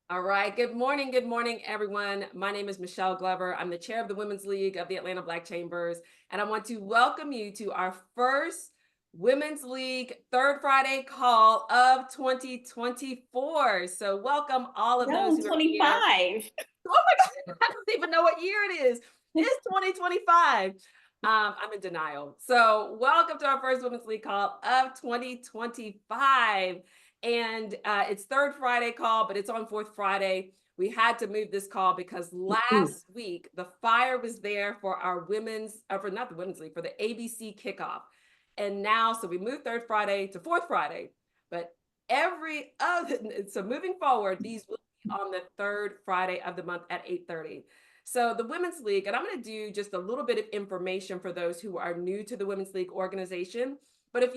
All right. Good morning. Good morning, everyone. My name is Michelle Glover. I'm the chair of the Women's League of the Atlanta Black Chambers, and I want to welcome you to our first Women's League Third Friday call of 2024. So, welcome all of those No, who are here. 25. Oh my God, I don't even know what year it is. It's 2025. I'm in denial. So, welcome to our first Women's League call of 2025. And it's third Friday call, but it's on fourth Friday. We had to move this call because last week the fire was there for our women's, for not the Women's League, for the ABC kickoff. And now, so we moved third Friday to fourth Friday, but every other, so moving forward, these will on the third Friday of the month at 8:30. So the Women's League, and I'm going to do just a little bit of information for those who are new to the Women's League organization. But if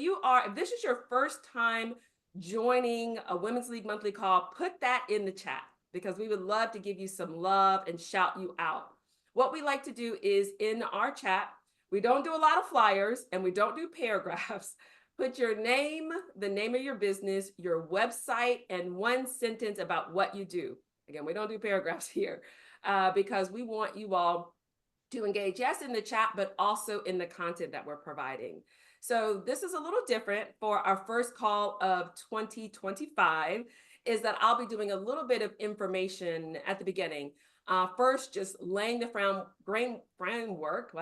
this is your first time joining a Women's League monthly call, put that in the chat because we would love to give you some love and shout you out. What we like to do is in our chat, we don't do a lot of flyers and we don't do paragraphs. Put your name, the name of your business, your website, and one sentence about what you do. Again, we don't do paragraphs here because we want you all to engage, yes, in the chat, but also in the content that we're providing. So this is a little different for our first call of 2025, is that I'll be doing a little bit of information at the beginning. First, just laying the framework,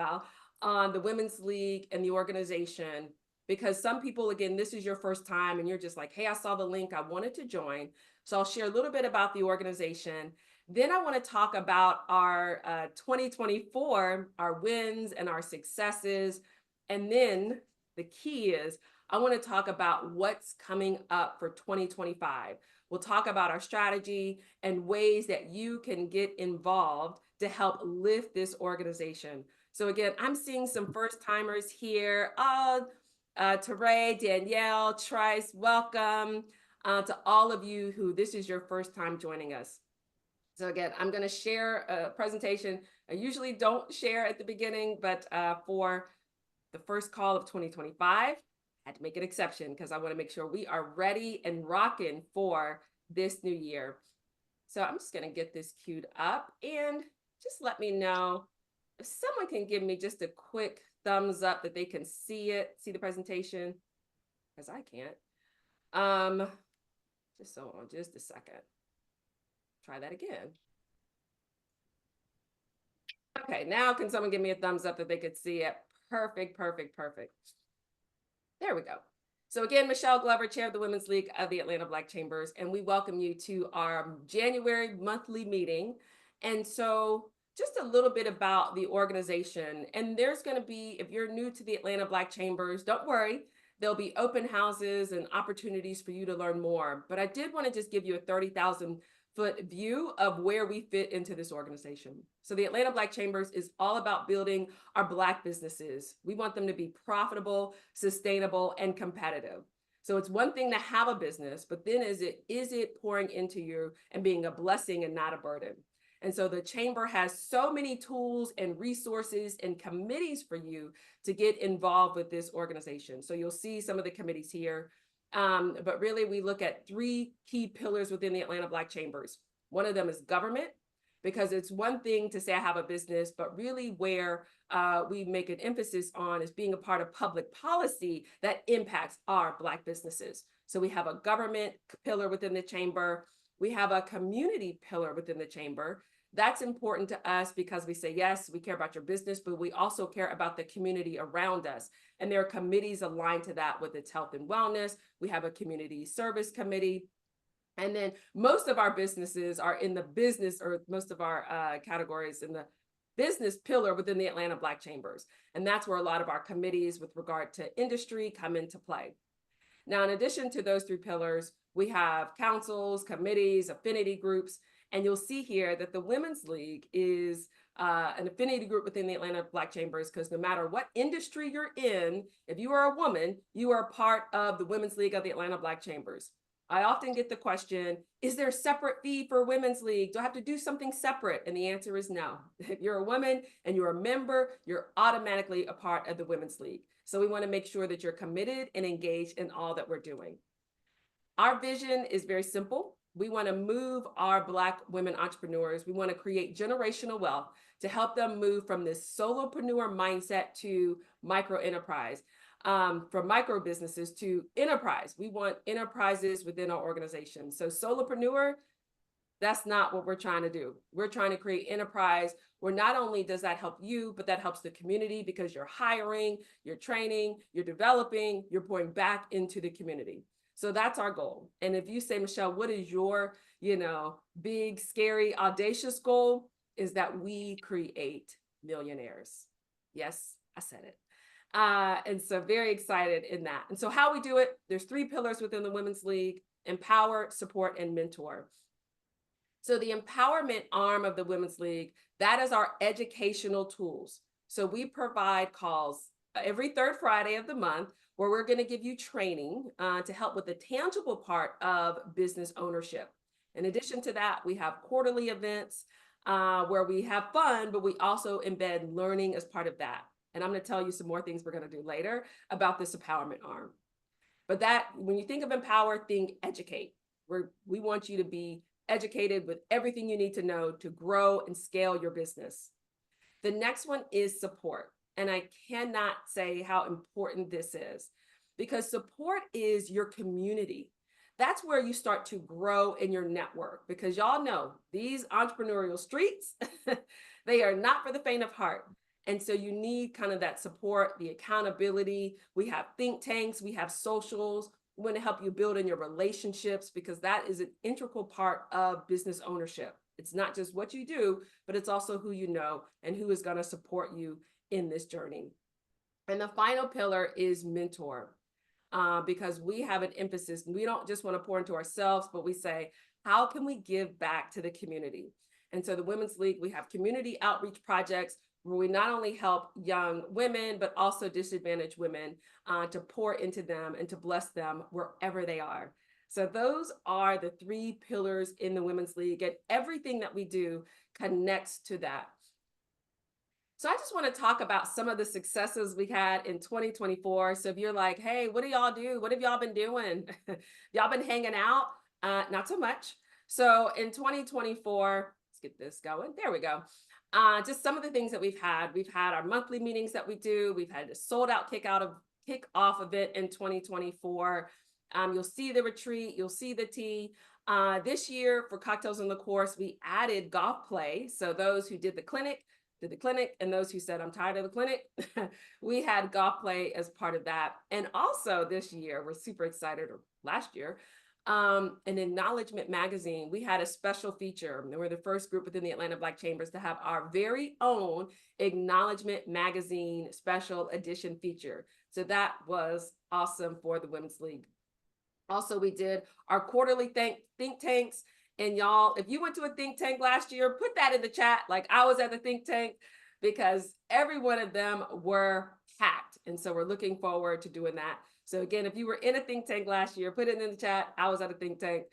on the Women's League and the organization, because some people, again, this is your first time and you're just like, hey, I saw the link, I wanted to join. So I'll share a little bit about the organization. Then I want to talk about our 2024, our wins and our successes. And then the key is I want to talk about what's coming up for 2025. We'll talk about our strategy and ways that you can get involved to help lift this organization. So again, I'm seeing some first timers here. Teray, Danielle, Trice, welcome to all of you who this is your first time joining us. So again, I'm going to share a presentation. I usually don't share at the beginning, but for the first call of 2025, I had to make an exception because I want to make sure we are ready and rocking for this new year. So I'm just going to get this queued up and just let me know if someone can give me just a quick thumbs up that they can see the presentation, because I can't. Just hold on just a second. Try that again. Okay, now can someone give me a thumbs up that they could see it? Perfect, perfect, perfect. There we go. So again, Michelle Glover, chair of the Women's League of the Atlanta Black Chambers, and we welcome you to our January monthly meeting. And so just a little bit about the organization. And there's going to be, if you're new to the Atlanta Black Chambers, don't worry, there'll be open houses and opportunities for you to learn more. But I did want to just give you a 30,000-foot view of where we fit into this organization. So the Atlanta Black Chambers is all about building our Black businesses. We want them to be profitable, sustainable, and competitive. So it's one thing to have a business, but then is it pouring into you and being a blessing and not a burden? And so the chamber has so many tools and resources and committees for you to get involved with this organization. So you'll see some of the committees here. But really, we look at three key pillars within the Atlanta Black Chambers. One of them is government, because it's one thing to say I have a business, but really where we make an emphasis on is being a part of public policy that impacts our Black businesses. So we have a government pillar within the chamber. We have a community pillar within the chamber. That's important to us because we say, yes, we care about your business, but we also care about the community around us. And there are committees aligned to that with its health and wellness. We have a community service committee. And then most of our businesses are in the business, or most of our categories in the business pillar within the Atlanta Black Chambers. And that's where a lot of our committees with regard to industry come into play. Now, in addition to those three pillars, we have councils, committees, affinity groups, and you'll see here that the Women's League is an affinity group within the Atlanta Black Chambers, because no matter what industry you're in, if you are a woman, you are a part of the Women's League of the Atlanta Black Chambers. I often get the question, is there a separate fee for Women's League? Do I have to do something separate? And the answer is no. If you're a woman and you're a member, you're automatically a part of the Women's League. So we want to make sure that you're committed and engaged in all that we're doing. Our vision is very simple. We want to move our Black women entrepreneurs. We want to create generational wealth to help them move from this solopreneur mindset to micro enterprise, from micro businesses to enterprise. We want enterprises within our organization. So solopreneur, that's not what we're trying to do. We're trying to create enterprise where not only does that help you, but that helps the community because you're hiring, you're training, you're developing, you're pouring back into the community. So that's our goal. And if you say, Michelle, what is your, big, scary, audacious goal? Is that we create millionaires. Yes, I said it. And so very excited in that. And so how we do it, there's 3 pillars within the Women's League: empower, support, and mentor. So the empowerment arm of the Women's League, that is our educational tools. So we provide calls every 3rd Friday of the month where we're going to give you training to help with the tangible part of business ownership. In addition to that, we have quarterly events where we have fun, but we also embed learning as part of that. And I'm going to tell you some more things we're going to do later about this empowerment arm. But that, when you think of empower, think educate. We want you to be educated with everything you need to know to grow and scale your business. The next one is support. And I cannot say how important this is because support is your community. That's where you start to grow in your network because y'all know these entrepreneurial streets, they are not for the faint of heart. And so you need kind of that support, the accountability. We have think tanks, we have socials. We want to help you build in your relationships because that is an integral part of business ownership. It's not just what you do, but it's also who you know and who is going to support you in this journey. And the final pillar is mentor, because we have an emphasis. We don't just want to pour into ourselves, but we say, how can we give back to the community? And so the Women's League, we have community outreach projects where we not only help young women, but also disadvantaged women to pour into them and to bless them wherever they are. So those are the 3 pillars in the Women's League, and everything that we do connects to that. So I just want to talk about some of the successes we had in 2024. So if you're like, hey, what do y'all do? What have y'all been doing? Y'all been hanging out? Not so much. So in 2024, let's get this going. There we go. Just some of the things that we've had. We've had our monthly meetings that we do. We've had a sold out kickoff event in 2024. You'll see the retreat. You'll see the tea. This year for Cocktails on the Course, we added golf play. So those who did the clinic, and those who said, I'm tired of the clinic, we had golf play as part of that. And also this year, we're super excited, or last year, an Acknowledgement magazine, we had a special feature. And we're the first group within the Atlanta Black Chambers to have our very own Acknowledgement magazine special edition feature. So that was awesome for the Women's League. Also, we did our quarterly think tanks. And y'all, if you went to a think tank last year, put that in the chat. Like I was at the think tank because every one of them were packed. And so we're looking forward to doing that. So again, if you were in a think tank last year, put it in the chat. I was at a think tank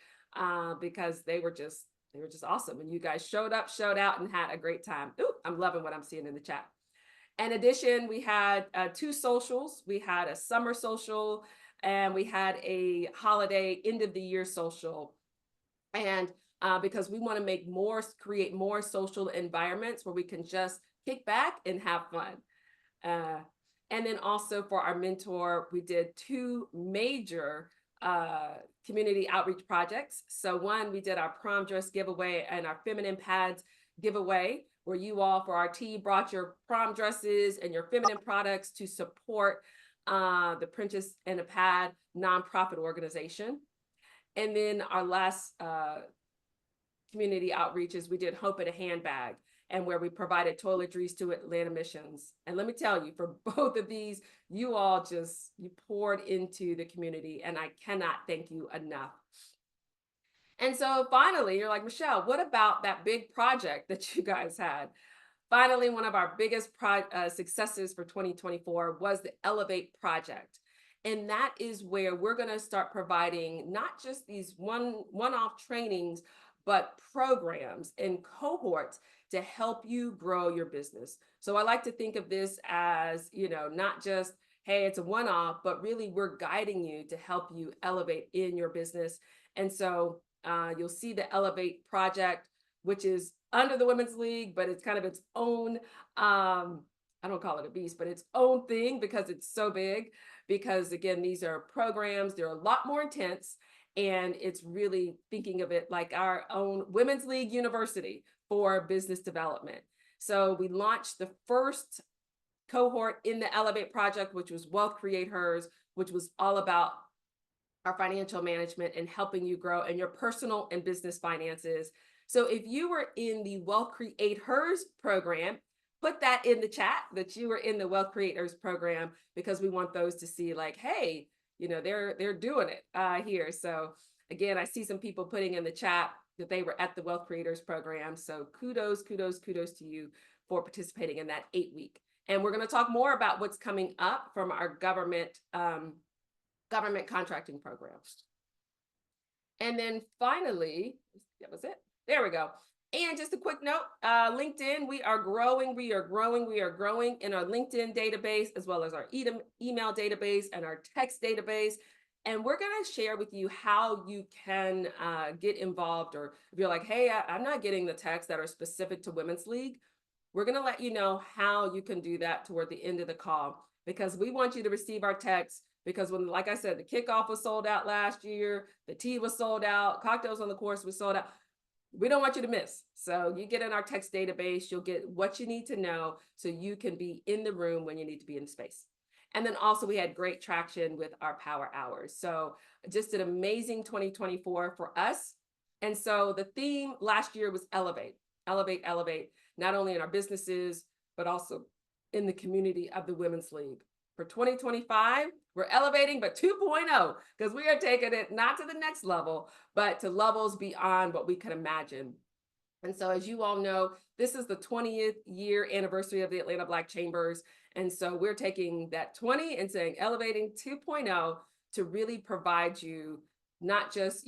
because they were just awesome. And you guys showed up, showed out, and had a great time. Ooh, I'm loving what I'm seeing in the chat. In addition, we had 2 socials. We had a summer social and we had a holiday end of the year social. And because we want to create more social environments where we can just kick back and have fun. And then also for our mentor, we did 2 major community outreach projects. So one, we did our prom dress giveaway and our feminine pads giveaway, where you all for our tea brought your prom dresses and your feminine products to support the Princess and a Pad nonprofit organization. And then our last community outreaches, we did Hope in a Handbag, and where we provided toiletries to Atlanta Missions. And let me tell you, for both of these, you poured into the community, and I cannot thank you enough. And so finally, you're like, Michelle, what about that big project that you guys had? Finally, one of our biggest successes for 2024 was the Elevate Project. And that is where we're going to start providing not just these one-off trainings, but programs and cohorts to help you grow your business. So I like to think of this as, not just, hey, it's a one-off, but really we're guiding you to help you elevate in your business. And so you'll see the Elevate project, which is under the Women's League, but it's kind of its own, I don't call it a beast, but its own thing because it's so big. Because again, these are programs, they're a lot more intense, and it's really thinking of it like our own Women's League University for business development. So we launched the first cohort in the Elevate project, which was Wealth Create Hers, which was all about our financial management and helping you grow in your personal and business finances. So if you were in the Wealth Create Hers program, put that in the chat that you were in the Wealth Creators program, because we want those to see like, hey, they're doing it here. So again, I see some people putting in the chat that they were at the Wealth Creators program. So kudos to you for participating in that 8-week. And we're going to talk more about what's coming up from our government contracting programs. And then finally, that was it. There we go. And just a quick note, LinkedIn, we are growing in our LinkedIn database, as well as our email database and our text database. And we're going to share with you how you can get involved, or if you're like, hey, I'm not getting the texts that are specific to Women's League, we're going to let you know how you can do that toward the end of the call, because we want you to receive our texts. Because when, like I said, the kickoff was sold out last year, the tea was sold out, cocktails on the course was sold out. We don't want you to miss. So you get in our text database, you'll get what you need to know so you can be in the room when you need to be in space. And then also we had great traction with our power hours. So just an amazing 2024 for us. And so the theme last year was elevate, elevate, elevate, not only in our businesses, but also in the community of the Women's League. For 2025, we're elevating, but 2.0, because we are taking it not to the next level, but to levels beyond what we could imagine. And so as you all know, this is the 20th year anniversary of the Atlanta Black Chambers. And so we're taking that 20 and saying elevating 2.0 to really provide you not just,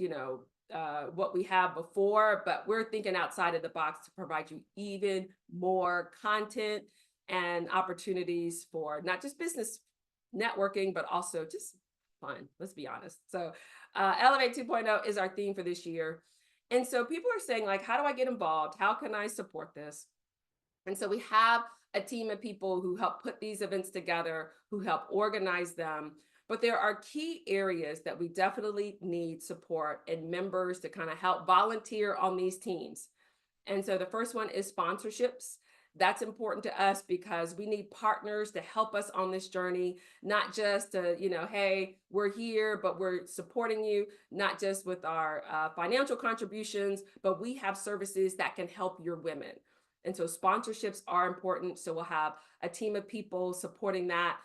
what we have before, but we're thinking outside of the box to provide you even more content and opportunities for not just business networking, but also just fun. Let's be honest. So Elevate 2.0 is our theme for this year. And so people are saying, like, how do I get involved? How can I support this? And so we have a team of people who help put these events together, who help organize them. But there are key areas that we definitely need support and members to kind of help volunteer on these teams. And so the first one is sponsorships. That's important to us because we need partners to help us on this journey, not just to, hey, we're here, but we're supporting you, not just with our financial contributions, but we have services that can help your women. And so sponsorships are important. So we'll have a team of people supporting that.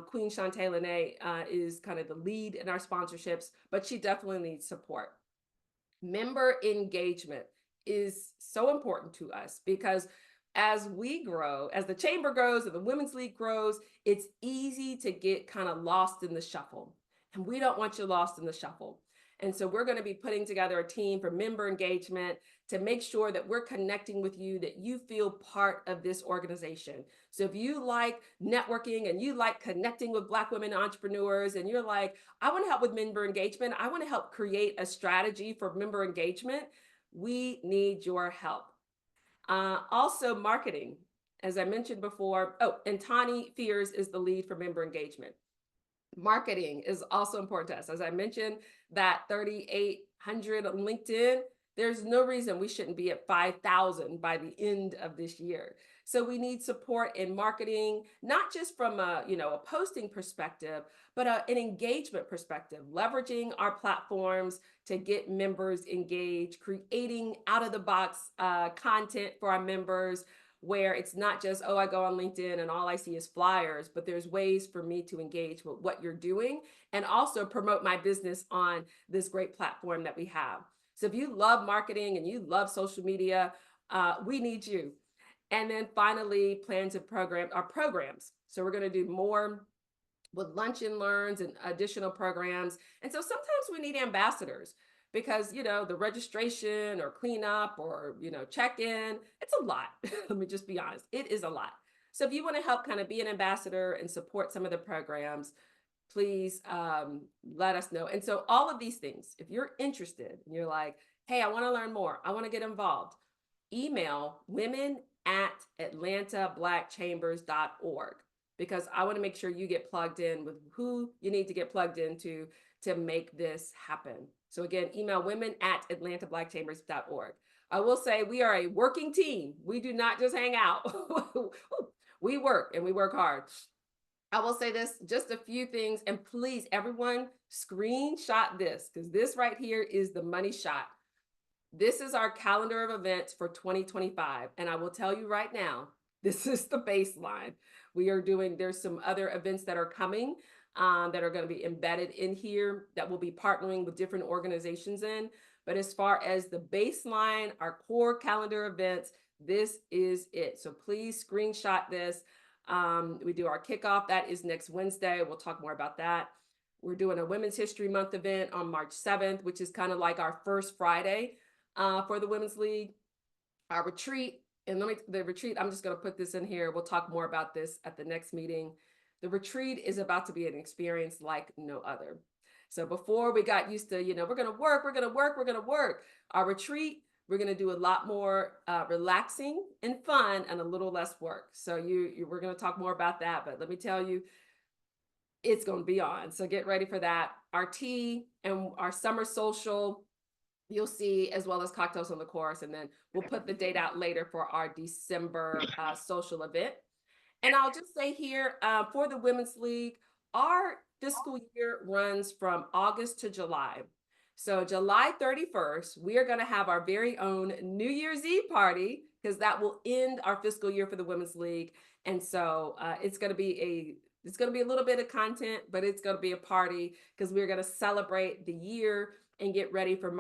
Queen Shantae Lene is kind of the lead in our sponsorships, but she definitely needs support. Member engagement is so important to us because as we grow, as the chamber grows and the Women's League grows, it's easy to get kind of lost in the shuffle. And we don't want you lost in the shuffle. And so we're going to be putting together a team for member engagement to make sure that we're connecting with you, that you feel part of this organization. So if you like networking and you like connecting with Black women entrepreneurs, and you're like, I want to help with member engagement, I want to help create a strategy for member engagement, we need your help. Also marketing, as I mentioned before. Oh, and Tani Fears is the lead for member engagement. Marketing is also important to us. As I mentioned, that 3,800 on LinkedIn, there's no reason we shouldn't be at 5,000 by the end of this year. So we need support in marketing, not just from a posting perspective, but an engagement perspective, leveraging our platforms to get members engaged, creating out of the box content for our members, where it's not just, oh, I go on LinkedIn and all I see is flyers, but there's ways for me to engage with what you're doing and also promote my business on this great platform that we have. So if you love marketing and you love social media, we need you. And then finally, plan to program our programs. So we're going to do more with lunch and learns and additional programs. And so sometimes we need ambassadors because, the registration or cleanup or, check-in, it's a lot. Let me just be honest. It is a lot. So if you want to help kind of be an ambassador and support some of the programs, please let us know. And so all of these things, if you're interested and you're like, hey, I want to learn more, I want to get involved, email women@atlantablackchambers.org, because I want to make sure you get plugged in with who you need to get plugged into to make this happen. So again, email women@atlantablackchambers.org. I will say we are a working team. We do not just hang out. We work, and we work hard. I will say this, just a few things, and please, everyone, screenshot this, because this right here is the money shot. This is our calendar of events for 2025. And I will tell you right now, this is the baseline. There's some other events that are coming that are going to be embedded in here that we'll be partnering with different organizations in. But as far as the baseline, our core calendar events, this is it. So please screenshot this. We do our kickoff. That is next Wednesday. We'll talk more about that. We're doing a Women's History Month event on March 7th, which is kind of like our first Friday for the Women's League. Our retreat, and the retreat, I'm just going to put this in here. We'll talk more about this at the next meeting. The retreat is about to be an experience like no other. So before we got used to, we're going to work, we're going to work, we're going to work. Our retreat, we're going to do a lot more relaxing and fun and a little less work. So we're going to talk more about that. But let me tell you, it's going to be on. So get ready for that. Our tea and our summer social, you'll see, as well as cocktails on the course. And then we'll put the date out later for our December social event. And I'll just say here, for the Women's League, our fiscal year runs from August to July. So July 31st, we are going to have our very own New Year's Eve party, because that will end our fiscal year for the Women's League. And so it's going to be a little bit of content, but it's going to be a party, because we're going to celebrate the year and get ready for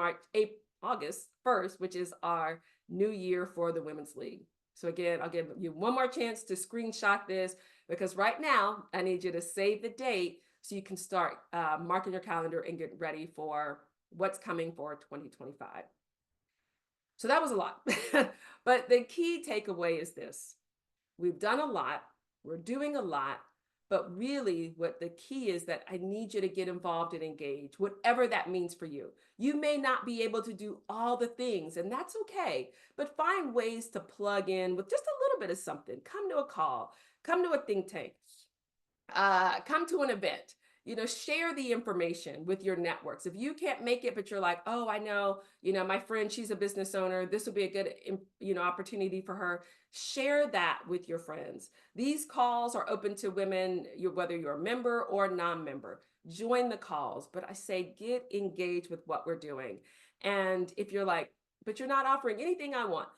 August 1st, which is our new year for the Women's League. So again, I'll give you one more chance to screenshot this, because right now I need you to save the date so you can start marking your calendar and get ready for what's coming for 2025. So that was a lot, but the key takeaway is this: we've done a lot, we're doing a lot, but really what the key is that I need you to get involved and engage, whatever that means for you. You may not be able to do all the things, and that's okay, but find ways to plug in with just a little bit of something. Come to a call, come to a think tank, come to an event. Share the information with your networks. If you can't make it, but you're like, oh, I know, my friend, she's a business owner, this would be a good, opportunity for her. Share that with your friends. These calls are open to women, whether you're a member or a non-member. Join the calls, but I say get engaged with what we're doing. And if you're like, but you're not offering anything I want,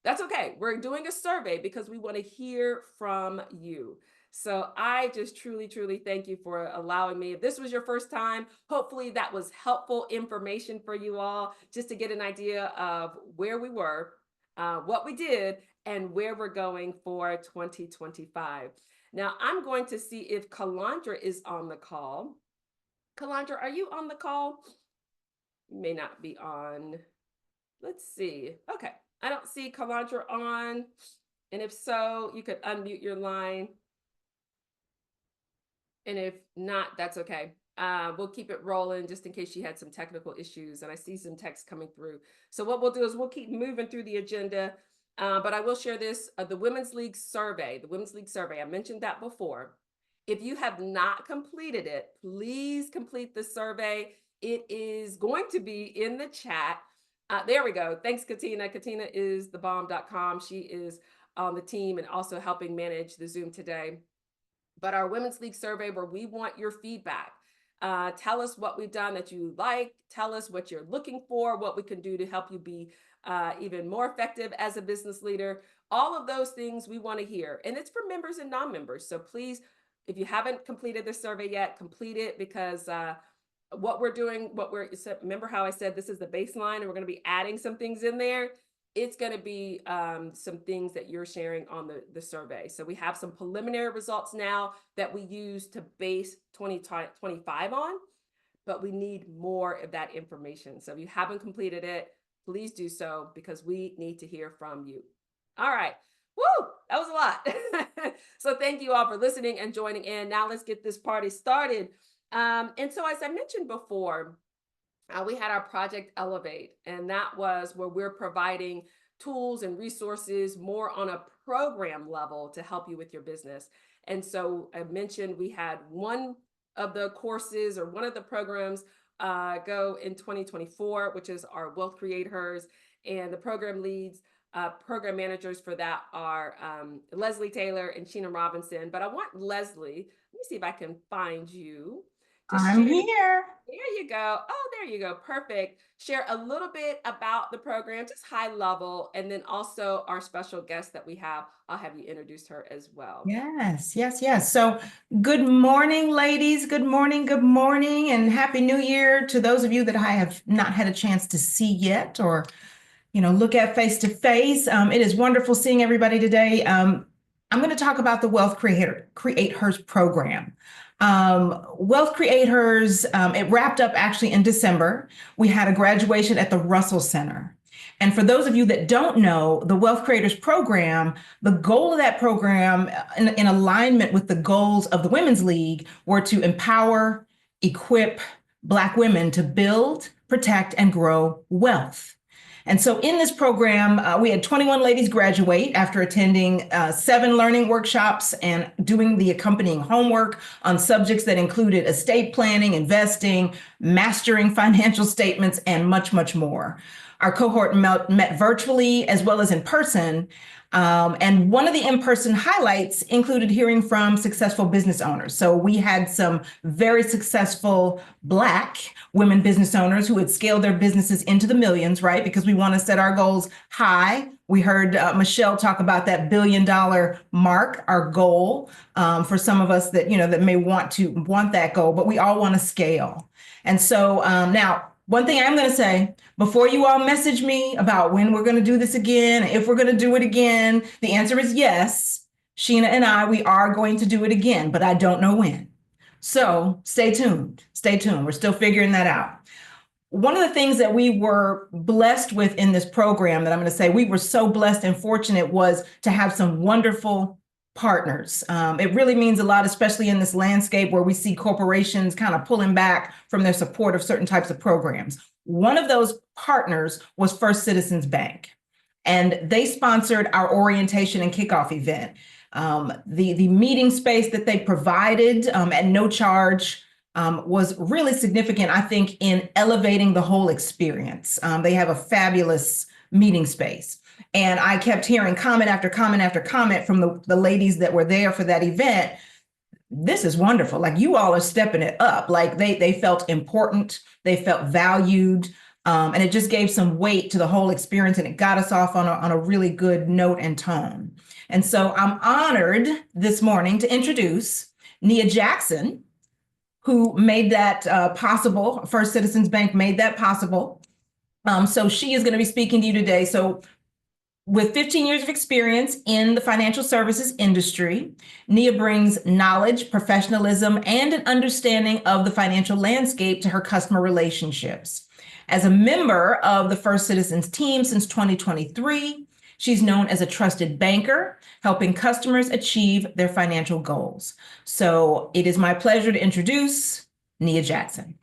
that's okay. We're doing a survey because we want to hear from you. So I just truly, truly thank you for allowing me. If this was your first time, hopefully that was helpful information for you all, just to get an idea of where we were, what we did, and where we're going for 2025. Now I'm going to see if Kalandra is on the call. Kalandra, are you on the call? You may not be on. Let's see. Okay, I don't see Kalandra on. And if so, you could unmute your line. And if not, that's okay. We'll keep it rolling just in case she had some technical issues, and I see some text coming through. So what we'll do is we'll keep moving through the agenda, but I will share this, the Women's League survey, I mentioned that before. If you have not completed it, please complete the survey. It is going to be in the chat. There we go. Thanks, Katina. Katina is thebomb.com. She is on the team and also helping manage the Zoom today. But our Women's League survey, where we want your feedback. Tell us what we've done that you like. Tell us what you're looking for, what we can do to help you be even more effective as a business leader. All of those things we want to hear. And it's for members and non-members. So please, if you haven't completed this survey yet, complete it, because what we're doing, remember how I said this is the baseline and we're going to be adding some things in there. It's going to be some things that you're sharing on the survey. So we have some preliminary results now that we use to base 2025 on, but we need more of that information. So if you haven't completed it, please do so, because we need to hear from you. All right. Woo, that was a lot. So thank you all for listening and joining in. Now let's get this party started. And so as I mentioned before, we had our Project Elevate, and that was where we're providing tools and resources more on a program level to help you with your business. And so I mentioned we had one of the courses or one of the programs go in 2024, which is our Wealth Creators. And the program leads, program managers for that are Leslie Taylor and Sheena Robinson. But I want Leslie, let me see if I can find you to I'm share. here. There you go. Oh, there you go. Perfect. Share a little bit about the program, just high level, and then also our special guest that we have. I'll have you introduce her as well. Yes, yes, yes. So, good morning, ladies. Good morning, and Happy New Year to those of you that I have not had a chance to see yet or, look at face to face. It is wonderful seeing everybody today. I'm going to talk about the Wealth Creators program. Wealth Creators, it wrapped up actually in December. We had a graduation at the Russell Center. And for those of you that don't know, the Wealth Creators program, the goal of that program, in alignment with the goals of the Women's League, were to empower, equip Black women to build, protect, and grow wealth. And so in this program, we had 21 ladies graduate after attending 7 learning workshops and doing the accompanying homework on subjects that included estate planning, investing, mastering financial statements, and much, much more. Our cohort met virtually as well as in person. And one of the in-person highlights included hearing from successful business owners. So we had some very successful Black women business owners who had scaled their businesses into the millions, right? Because we want to set our goals high. We heard Michelle talk about that $1 billion mark, our goal, for some of us that, that may want that goal, but we all want to scale. And so now, one thing I'm going to say, before you all message me about when we're going to do this again, if we're going to do it again, the answer is yes. Sheena and we are going to do it again, but I don't know when. So stay tuned. Stay tuned. We're still figuring that out. One of the things that we were blessed with in this program that I'm going to say we were so blessed and fortunate was to have some wonderful partners. It really means a lot, especially in this landscape where we see corporations kind of pulling back from their support of certain types of programs. One of those partners was First Citizens Bank, and they sponsored our orientation and kickoff event. The meeting space that they provided at no charge was really significant, I think, in elevating the whole experience. They have a fabulous meeting space. And I kept hearing comment after comment after comment from the ladies that were there for that event. This is wonderful. Like, you all are stepping it up. Like, they felt important. They felt valued. And it just gave some weight to the whole experience, and it got us off on a really good note and tone. And so I'm honored this morning to introduce Nia Jackson, who made that possible. First Citizens Bank made that possible. So she is going to be speaking to you today. So with 15 years of experience in the financial services industry, Nia brings knowledge, professionalism, and an understanding of the financial landscape to her customer relationships. As a member of the First Citizens team since 2023, she's known as a trusted banker, helping customers achieve their financial goals. So it is my pleasure to introduce Nia Jackson.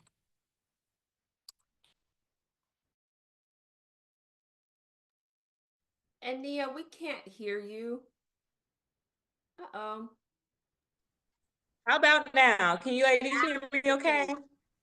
And Nia, we can't hear you. Uh-oh. How about now? Can you ladies hear me okay?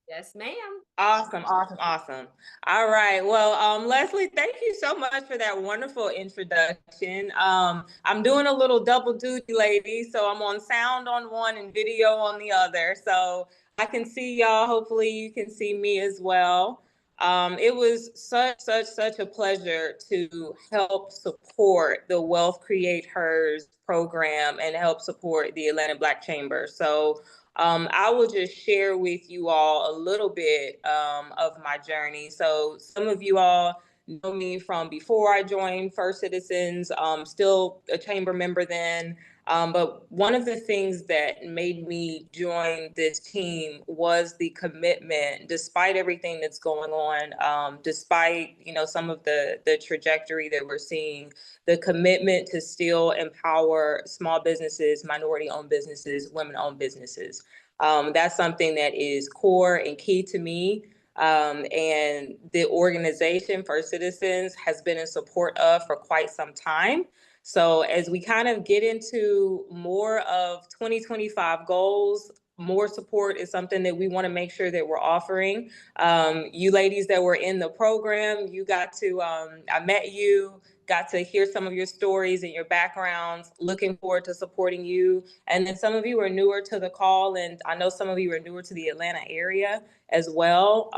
Yes, ma'am. Awesome, awesome, awesome. All right. Well, Leslie, thank you so much for that wonderful introduction. I'm doing a little double duty, ladies. So I'm on sound on one and video on the other. So I can see y'all. Hopefully you can see me as well. It was such a pleasure to help support the Wealth Create Hers program and help support the Atlanta Black Chamber. So I will just share with you all a little bit of my journey. So some of you all know me from before I joined First Citizens, still a chamber member then. But one of the things that made me join this team was the commitment, despite everything that's going on, despite, some of the trajectory that we're seeing, the commitment to still empower small businesses, minority-owned businesses, women-owned businesses. That's something that is core and key to me. And the organization First Citizens has been in support of for quite some time. So as we kind of get into more of 2025 goals, more support is something that we want to make sure that we're offering. You ladies that were in the program, you got to, I met you, got to hear some of your stories and your backgrounds, looking forward to supporting you. And then some of you are newer to the call, and I know some of you are newer to the Atlanta area as well.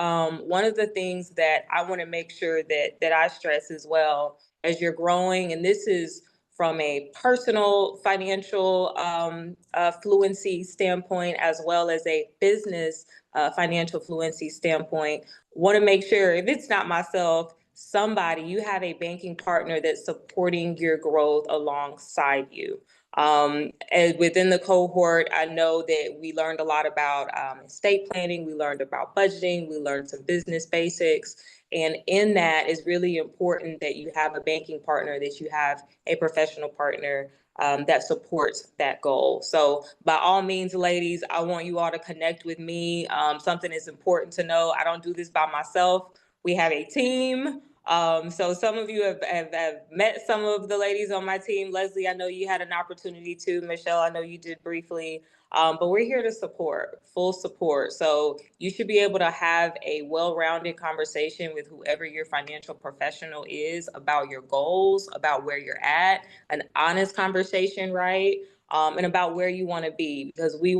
One of the things that I want to make sure that I stress as well as you're growing, and this is from a personal financial fluency standpoint, as well as a business financial fluency standpoint, want to make sure if it's not myself, somebody, you have a banking partner that's supporting your growth alongside you. And within the cohort, I know that we learned a lot about estate planning, we learned about budgeting, we learned some business basics. And in that, it's really important that you have a banking partner, that you have a professional partner that supports that goal. So by all means, ladies, I want you all to connect with me. Something is important to know. I don't do this by myself. We have a team. So some of you have met some of the ladies on my team. Leslie, I know you had an opportunity to. Michelle, I know you did briefly. But we're here to support, full support. So you should be able to have a well-rounded conversation with whoever your financial professional is about your goals, about where you're at, an honest conversation, right? And about where you want to be, because we.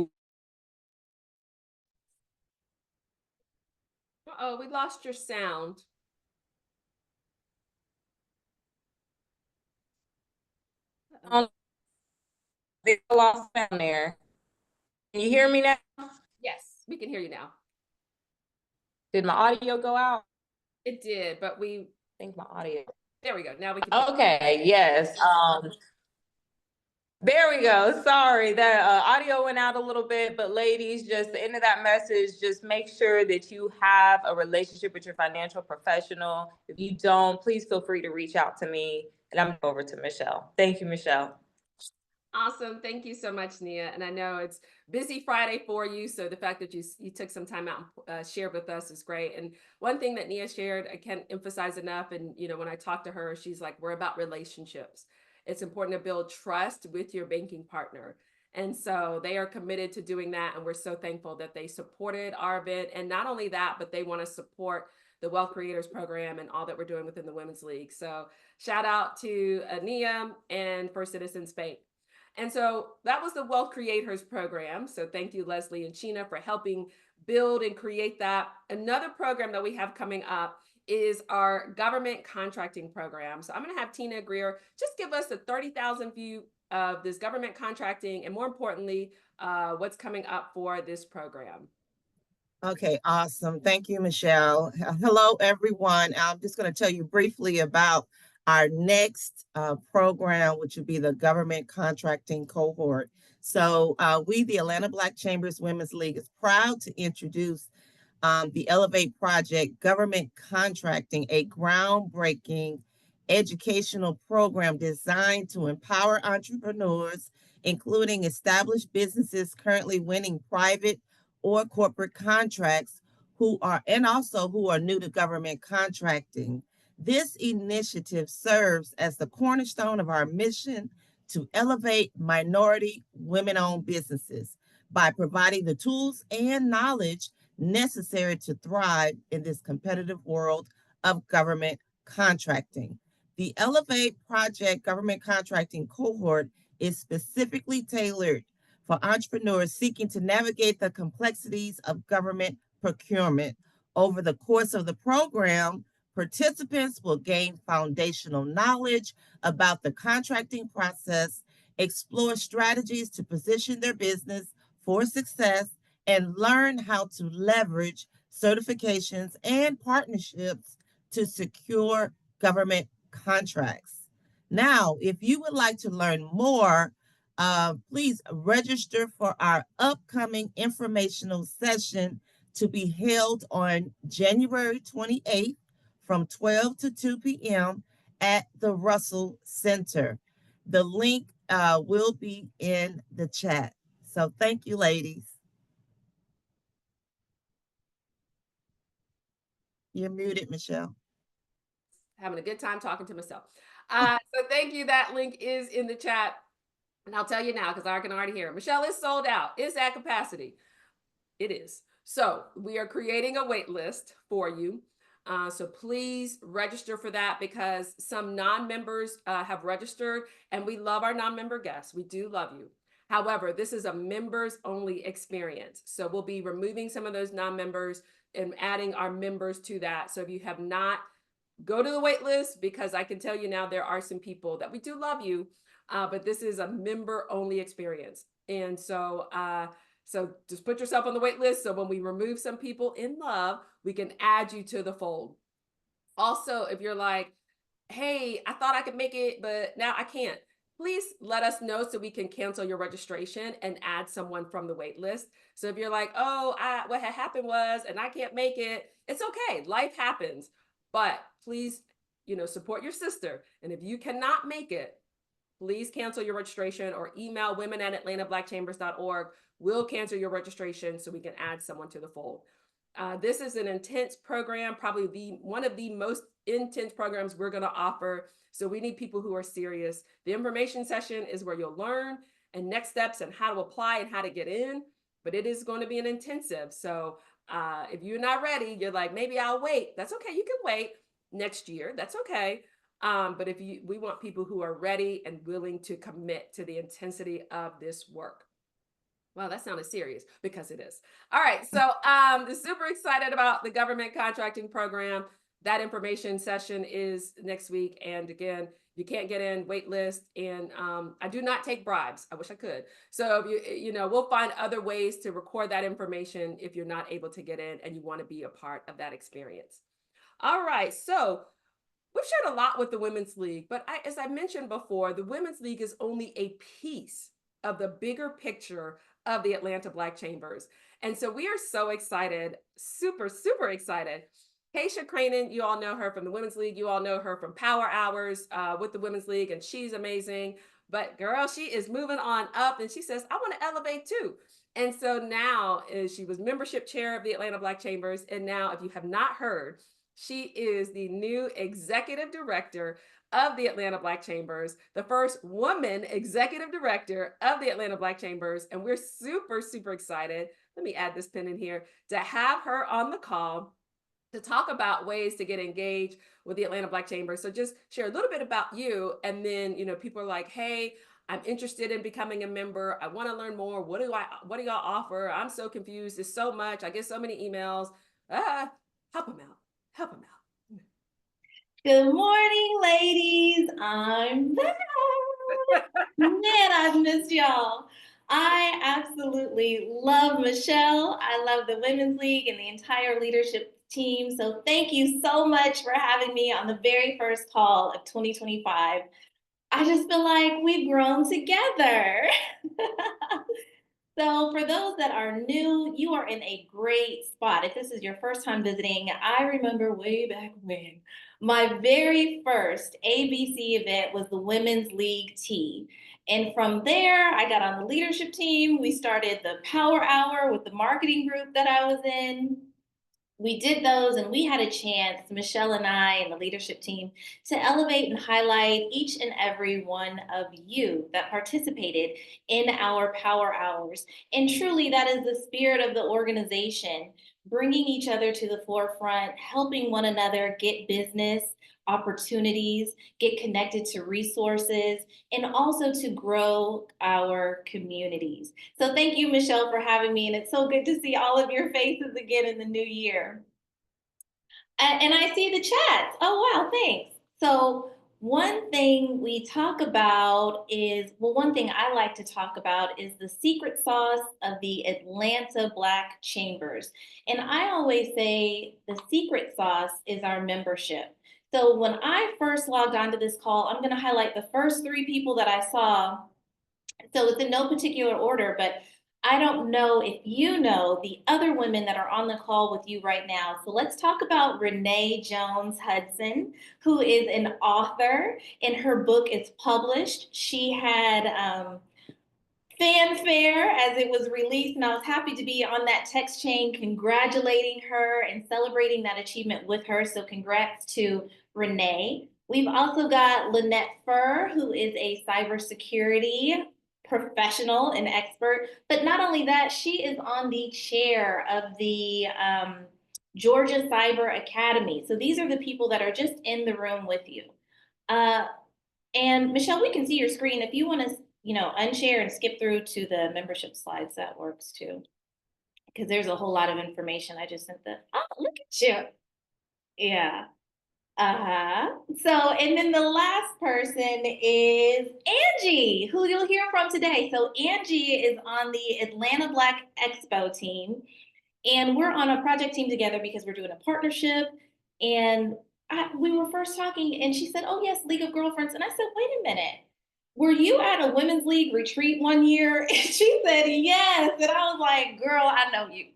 Uh-oh, we lost your sound. They lost down there. Can you hear me now? Yes, we can hear you now. Did my audio go out? It did, but I think my audio. there we go. Now we can. Okay, yes. There we go. Sorry, that audio went out a little bit, but ladies, just the end of that message, just make sure that you have a relationship with your financial professional. If you don't, please feel free to reach out to me, and I'm over to Michelle. Thank you, Michelle. Awesome. Thank you so much, Nia. And I know it's busy Friday for you. So the fact that you took some time out and shared with us is great. And one thing that Nia shared, I can't emphasize enough. And, when I talk to her, she's like, we're about relationships. It's important to build trust with your banking partner. And so they are committed to doing that. And we're so thankful that they supported our event. And not only that, but they want to support the Wealth Creators Program and all that we're doing within the Women's League. So shout out to Nia and First Citizens Bank. And so that was the Wealth Creators Program. So thank you, Leslie and Sheena, for helping build and create that. Another program that we have coming up is our Government Contracting Program. So I'm going to have Tina Greer just give us a 30,000 view of this government contracting and, more importantly, what's coming up for this program. Okay, awesome. Thank you, Michelle. Hello, everyone. I'm just going to tell you briefly about our next program, which would be the Government Contracting Cohort. So we, the Atlanta Black Chambers Women's League, is proud to introduce the Elevate Project Government Contracting, a groundbreaking educational program designed to empower entrepreneurs, including established businesses currently winning private or corporate contracts who are new to government contracting. This initiative serves as the cornerstone of our mission to elevate minority women-owned businesses by providing the tools and knowledge necessary to thrive in this competitive world of government contracting. The Elevate Project Government Contracting Cohort is specifically tailored for entrepreneurs seeking to navigate the complexities of government procurement. Over the course of the program, participants will gain foundational knowledge about the contracting process, explore strategies to position their business for success, and learn how to leverage certifications and partnerships to secure government contracts. Now, if you would like to learn more, please register for our upcoming informational session to be held on January 28th from 12 to 2 p.m. at the Russell Center. The link will be in the chat. So thank you, ladies. You're muted, Michelle. Having a good time talking to myself. So thank you. That link is in the chat. And I'll tell you now, because I can already hear it. Michelle is sold out. It's at capacity. It is. So we are creating a wait list for you. So please register for that, because some non-members have registered, and we love our non-member guests. We do love you. However, this is a members only experience. So we'll be removing some of those non-members and adding our members to that. So if you have not, go to the wait list, because I can tell you now there are some people that we do love you, but this is a member only experience. And so just put yourself on the wait list, so when we remove some people in love, we can add you to the fold. Also, if you're like, hey, I thought I could make it, but now I can't, please let us know so we can cancel your registration and add someone from the wait list. So if you're like, oh, what had happened was, and I can't make it, it's okay. Life happens. But please, support your sister. And if you cannot make it, please cancel your registration or email women@atlantablackchambers.org. We'll cancel your registration so we can add someone to the fold. This is an intense program, probably one of the most intense programs we're going to offer. So we need people who are serious. The information session is where you'll learn and next steps and how to apply and how to get in. But it is going to be an intensive. So if you're not ready, you're like, maybe I'll wait. That's okay. You can wait next year. That's okay. But we want people who are ready and willing to commit to the intensity of this work. Well, that sounded serious, because it is. All right. So I'm super excited about the government contracting program. That information session is next week. And again, you can't get in, wait list. And I do not take bribes. I wish I could. So we'll find other ways to record that information if you're not able to get in and you want to be a part of that experience. All right. So we've shared a lot with the Women's League, but as I mentioned before, the Women's League is only a piece of the bigger picture of the Atlanta Black Chambers. And so we are so excited, super, super excited. Keisha Cranen, you all know her from the Women's League. You all know her from Power Hours with the Women's League, and she's amazing. But girl, she is moving on up, and she says, I want to elevate too. And so now she was membership chair of the Atlanta Black Chambers. And now, if you have not heard, she is the new executive director of the Atlanta Black Chambers, the first woman executive director of the Atlanta Black Chambers. And we're super, super excited. Let me add this pin in here to have her on the call to talk about ways to get engaged with the Atlanta Black Chambers. So just share a little bit about you. And then, people are like, hey, I'm interested in becoming a member. I want to learn more. What do y'all offer? I'm so confused. There's so much. I get so many emails. Help them out. Help them out. Good morning, ladies. I'm back. Man, I've missed y'all. I absolutely love Michelle. I love the Women's League and the entire leadership team. So thank you so much for having me on the very first call of 2025. I just feel like we've grown together. So for those that are new, you are in a great spot. If this is your first time visiting, I remember way back when my very first ABC event was the Women's League Tea. And from there, I got on the leadership team. We started the Power Hour with the marketing group that I was in. We did those, and we had a chance, Michelle and I and the leadership team, to elevate and highlight each and every one of you that participated in our Power Hours. And truly, that is the spirit of the organization, bringing each other to the forefront, helping one another get business opportunities, get connected to resources, and also to grow our communities. So thank you, Michelle, for having me. And it's so good to see all of your faces again in the new year. And I see the chats. Oh, wow, thanks. So one thing we talk about is, well, one thing I like to talk about is the secret sauce of the Atlanta Black Chambers. And I always say the secret sauce is our membership. So when I first logged onto this call, I'm going to highlight the first 3 people that I saw. So it's in no particular order, but I don't know if you know the other women that are on the call with you right now. So let's talk about Renee Jones Hudson, who is an author, and her book is published. She had fanfare as it was released, and I was happy to be on that text chain congratulating her and celebrating that achievement with her. So congrats to Renee. We've also got Lynette Furr, who is a cybersecurity professional and expert. But not only that, she is on the chair of the Georgia Cyber Academy. So these are the people that are just in the room with you. And Michelle, we can see your screen. If you want to, unshare and skip through to the membership slides, that works too. Because there's a whole lot of information. I just sent look at you. Yeah. So, and then the last person is Angie, who you'll hear from today. So Angie is on the Atlanta Black Expo team, and we're on a project team together because we're doing a partnership. And we were first talking, and she said, "Oh yes, League of Girlfriends." And I said, "Wait a minute, were you at a women's league retreat one year?" And she said, "Yes." And I was like, "Girl, I know you."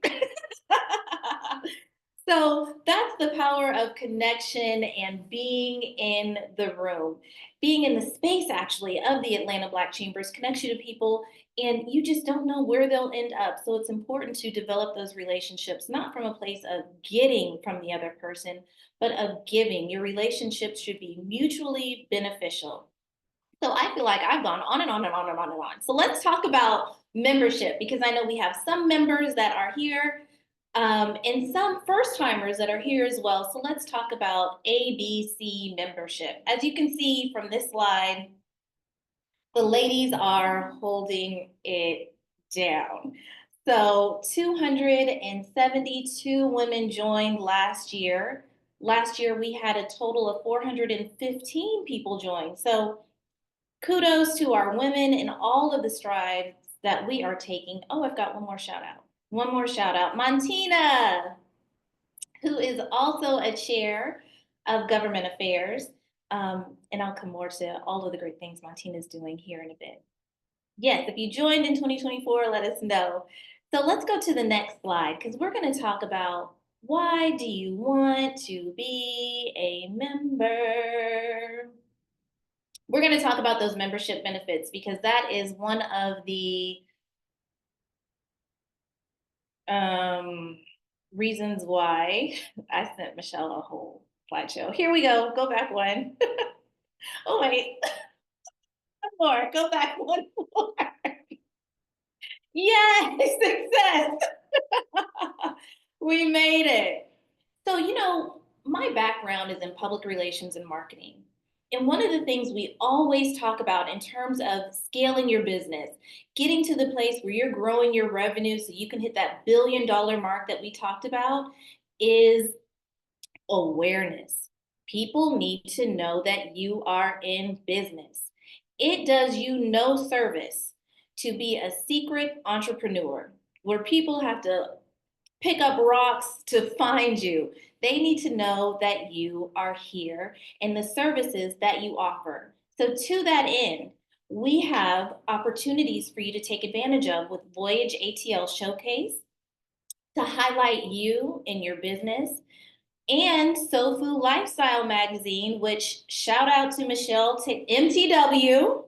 So that's the power of connection and being in the room. Being in the space, actually, of the Atlanta Black Chambers connects you to people, and you just don't know where they'll end up. So it's important to develop those relationships, not from a place of getting from the other person, but of giving. Your relationships should be mutually beneficial. So I feel like I've gone on and on and on and on and on. So let's talk about membership, because I know we have some members that are here and some first timers that are here as well. So let's talk about ABC membership. As you can see from this slide, the ladies are holding it down. So 272 women joined last year. Last year, we had a total of 415 people join. So kudos to our women and all of the strides that we are taking. Oh, I've got one more shout out. One more shout out. Montina, who is also a chair of government affairs. And I'll come more to all of the great things Montina is doing here in a bit. Yes, if you joined in 2024, let us know. So let's go to the next slide, because we're going to talk about, why do you want to be a member? We're going to talk about those membership benefits, because that is one of the reasons why I sent Michelle a whole slideshow. Here we go. Go back one. Oh, wait. One more. Go back one more. Yes, success. We made it. So, my background is in public relations and marketing. And one of the things we always talk about in terms of scaling your business, getting to the place where you're growing your revenue so you can hit that $1 billion mark that we talked about, is awareness. People need to know that you are in business. It does you no service to be a secret entrepreneur where people have to pick up rocks to find you. They need to know that you are here and the services that you offer. So to that end, we have opportunities for you to take advantage of with Voyage ATL Showcase to highlight you and your business, and SoFu Lifestyle Magazine, which shout out to Michelle MTW,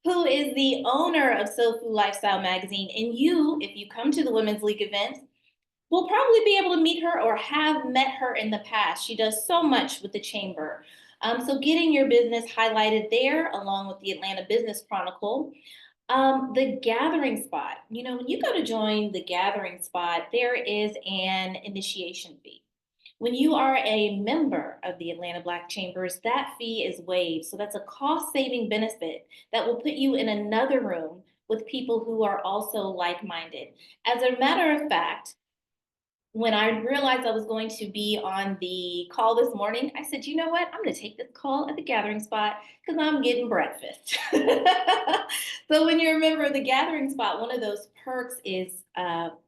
who is the owner of SoFu Lifestyle Magazine. And you, if you come to the Women's League events, will probably be able to meet her or have met her in the past. She does so much with the chamber. So getting your business highlighted there, along with the Atlanta Business Chronicle. The gathering spot, when you go to join the gathering spot, there is an initiation fee. When you are a member of the Atlanta Black Chambers, that fee is waived. So that's a cost-saving benefit that will put you in another room with people who are also like-minded. As a matter of fact, when I realized I was going to be on the call this morning, I said, you know what? I'm going to take this call at the gathering spot because I'm getting breakfast. So when you're a member of the gathering spot, one of those perks is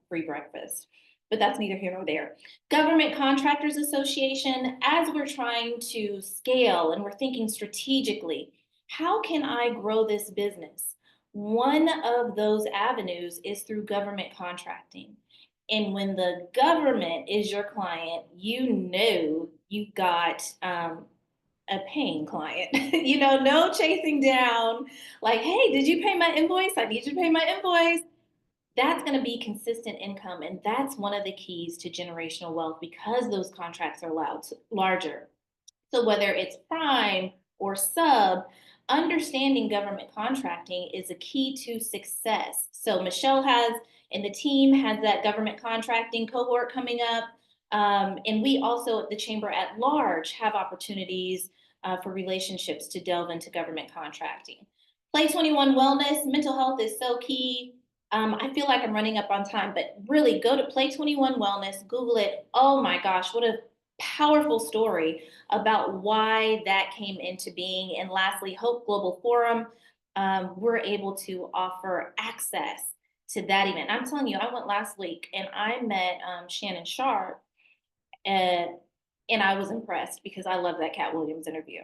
free breakfast. But that's neither here nor there. Government Contractors Association, as we're trying to scale and we're thinking strategically, how can I grow this business? One of those avenues is through government contracting. And when the government is your client, you know you got a paying client. You know, no chasing down, like, hey, did you pay my invoice? I need you to pay my invoice. That's going to be consistent income. And that's one of the keys to generational wealth because those contracts are larger. So whether it's prime or sub, understanding government contracting is a key to success. So Michelle has, and the team has that government contracting cohort coming up. And we also at the Chamber at large have opportunities for relationships to delve into government contracting. Play 21 Wellness, mental health is so key. I feel like I'm running up on time, but really go to Play 21 Wellness, Google it. Oh my gosh, what a powerful story about why that came into being. And lastly, Hope Global Forum, we're able to offer access to that event. I'm telling you, I went last week and I met Shannon Sharp, and I was impressed because I love that Cat Williams interview.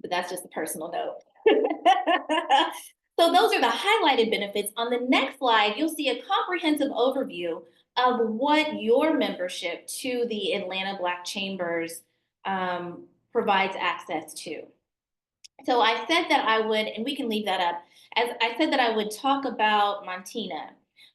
But that's just a personal note. So those are the highlighted benefits. On the next slide, you'll see a comprehensive overview of what your membership to the Atlanta Black Chambers provides access to. So I said that I would, and we can leave that up, as I said that I would talk about Montina.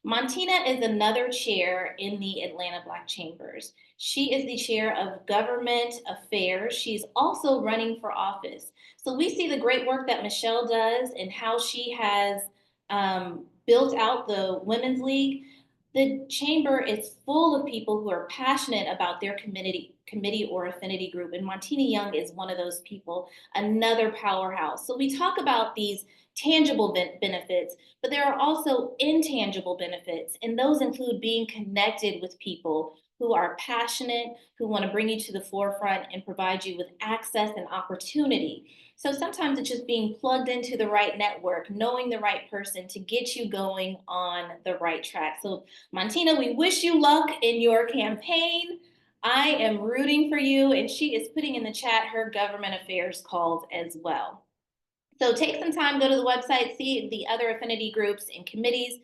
Montina is another chair in the Atlanta Black Chambers. She is the chair of government affairs. She's also running for office. So we see the great work that Michelle does and how she has built out the Women's League. The chamber is full of people who are passionate about their committee or affinity group. And Montina Young is one of those people, another powerhouse. So we talk about these tangible benefits, but there are also intangible benefits. And those include being connected with people who are passionate, who want to bring you to the forefront and provide you with access and opportunity. So sometimes it's just being plugged into the right network, knowing the right person to get you going on the right track. So Montina, we wish you luck in your campaign. I am rooting for you, and she is putting in the chat her government affairs calls as well. So take some time, go to the website, see the other affinity groups and committees.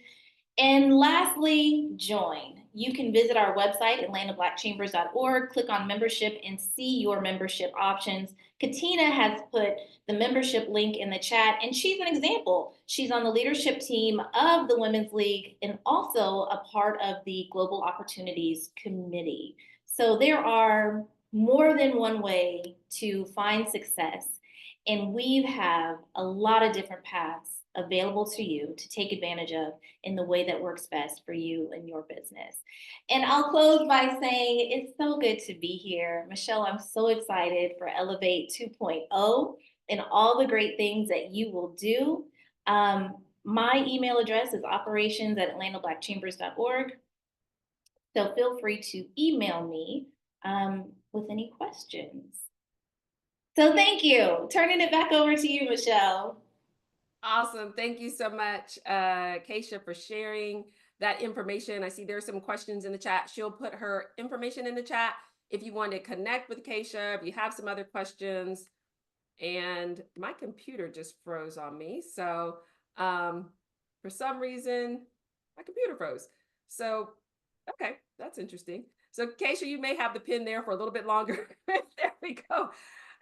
And lastly, join. You can visit our website, atlantablackchambers.org, click on membership and see your membership options. Katina has put the membership link in the chat, and she's an example. She's on the leadership team of the Women's League and also a part of the Global Opportunities Committee. So there are more than one way to find success, and we have a lot of different paths available to you to take advantage of in the way that works best for you and your business. And I'll close by saying it's so good to be here. Michelle, I'm so excited for Elevate 2.0 and all the great things that you will do. My email address is operations@atlantablackchambers.org. So feel free to email me with any questions. So thank you. Turning it back over to you, Michelle. Awesome. Thank you so much, Keisha, for sharing that information. I see there's some questions in the chat. She'll put her information in the chat if you want to connect with Keisha, if you have some other questions. And my computer just froze on me. So for some reason, my computer froze. So, okay, that's interesting. So Keisha, you may have the pin there for a little bit longer. There we go.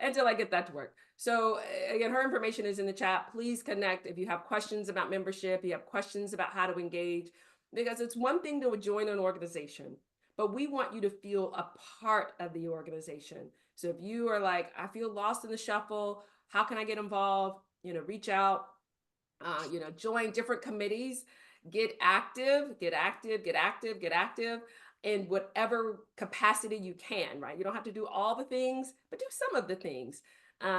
Until I get that to work. So again, her information is in the chat. Please connect if you have questions about membership, you have questions about how to engage, because it's one thing to join an organization, but we want you to feel a part of the organization. So if you are like, I feel lost in the shuffle, how can I get involved? Reach out, join different committees, get active in whatever capacity you can, right? You don't have to do all the things, but do some of the things.